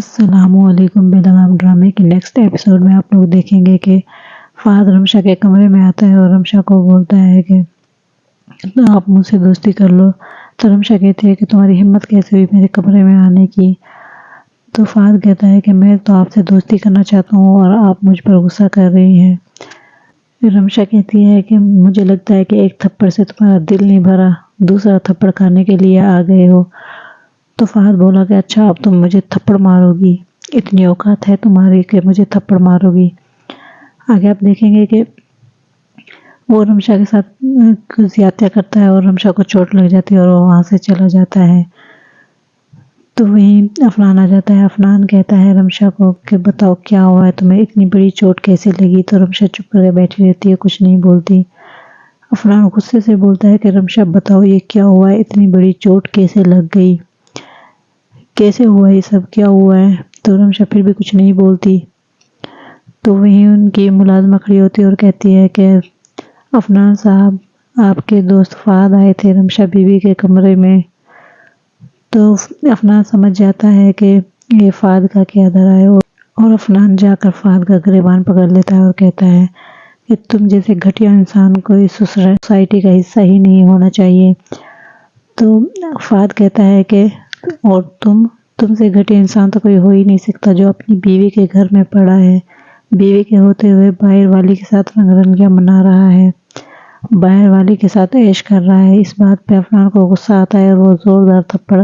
السلام علیکم۔ بے لگام ڈرامے کے نیکسٹ ایپیسوڈ میں آپ لوگ دیکھیں گے کہ فہد رمشا کے کمرے میں آتا ہے اور رمشا کو بولتا ہے کہ آپ مجھ سے دوستی کر لو۔ تو رمشا کہتی ہے کہ تمہاری ہمت کیسے ہوئی میرے کمرے میں آنے کی؟ تو فہد کہتا ہے کہ میں تو آپ سے دوستی کرنا چاہتا ہوں اور آپ مجھ پر غصہ کر رہی ہیں۔ پھر رمشا کہتی ہے کہ مجھے لگتا ہے کہ ایک تھپڑ سے تمہارا دل نہیں بھرا، دوسرا تھپڑ کھانے کے لیے آ گئے ہو۔ تو فہد بولا کہ اچھا اب تم مجھے تھپڑ مارو گی، اتنی اوقات ہے تمہاری کہ مجھے تھپڑ مارو گی۔ آگے آپ دیکھیں گے کہ وہ رمشا کے ساتھ زیادتیاں کرتا ہے اور رمشا کو چوٹ لگ جاتی ہے اور وہ وہاں سے چلا جاتا ہے۔ تو وہیں عفنان آ جاتا ہے۔ عفنان کہتا ہے رمشا کو کہ بتاؤ کیا ہوا ہے تمہیں، اتنی بڑی چوٹ کیسے لگی؟ تو رمشا چپ کر کے بیٹھی رہتی ہے، کچھ نہیں بولتی۔ عفنان غصے سے بولتا ہے کہ رمشا بتاؤ یہ کیا ہوا ہے، اتنی بڑی چوٹ کیسے لگ گئی، کیسے ہوا یہ سب، کیا ہوا ہے؟ تو رمشا پھر بھی کچھ نہیں بولتی۔ تو وہیں ان کی ملازمہ کھڑی ہوتی ہے اور کہتی ہے کہ عفنان صاحب آپ کے دوست فہد آئے تھے رمشا بیوی کے کمرے میں۔ تو عفنان سمجھ جاتا ہے کہ یہ فہد کا کیا دھرا ہے اور عفنان جا کر فہد کا گریبان پکڑ لیتا ہے اور کہتا ہے کہ تم جیسے گھٹیا انسان کو اس سوسائٹی کا حصہ ہی نہیں ہونا چاہیے۔ تو فہد کہتا ہے کہ اور تم سے گھٹیا انسان تو کوئی ہو ہی نہیں سکتا جو اپنی بیوی کے گھر میں پڑا ہے، بیوی کے ہوتے ہوئے باہر والی کے ساتھ رنگ رنگیاں منا رہا ہے، باہر والی کے ساتھ عیش کر رہا ہے۔ اس بات پہ عفنان کو غصہ آتا ہے اور وہ زوردار تھپڑ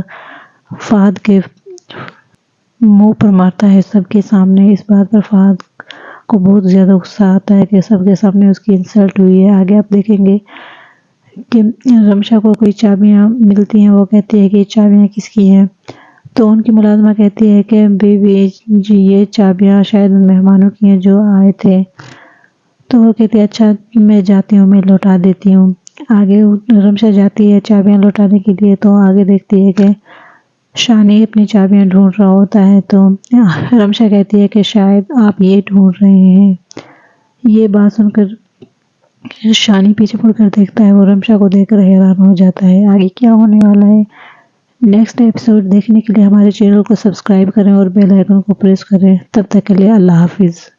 فہد کے منہ پر مارتا ہے سب کے سامنے۔ اس بات پر فہد کو بہت زیادہ غصہ آتا ہے کہ سب کے سامنے اس کی انسلٹ ہوئی ہے۔ آگے آپ دیکھیں گے کہ رمشا کو کوئی چابیاں ملتی ہیں، وہ کہتی ہے کہ یہ چابیاں کس کی ہیں؟ تو ان کی ملازمہ کہتی ہے کہ بیوی جی یہ چابیاں شاید ان مہمانوں کی ہیں جو آئے تھے۔ تو وہ کہتی ہے اچھا میں جاتی ہوں، میں لوٹا دیتی ہوں۔ آگے رمشا جاتی ہے چابیاں لوٹانے کے لیے، تو آگے دیکھتی ہے کہ شانی اپنی چابیاں ڈھونڈ رہا ہوتا ہے۔ تو رمشا کہتی ہے کہ شاید آپ یہ ڈھونڈ رہے ہیں۔ یہ بات سن کر شانی پیچھے مڑ کر دیکھتا ہے، وہ رمشا کو دیکھ کر حیران ہو جاتا ہے۔ آگے کیا ہونے والا ہے نیکسٹ ایپیسوڈ دیکھنے کے لیے ہمارے چینل کو سبسکرائب کریں اور بیل آئیکن کو پریس کریں۔ تب تک کے لیے اللہ حافظ۔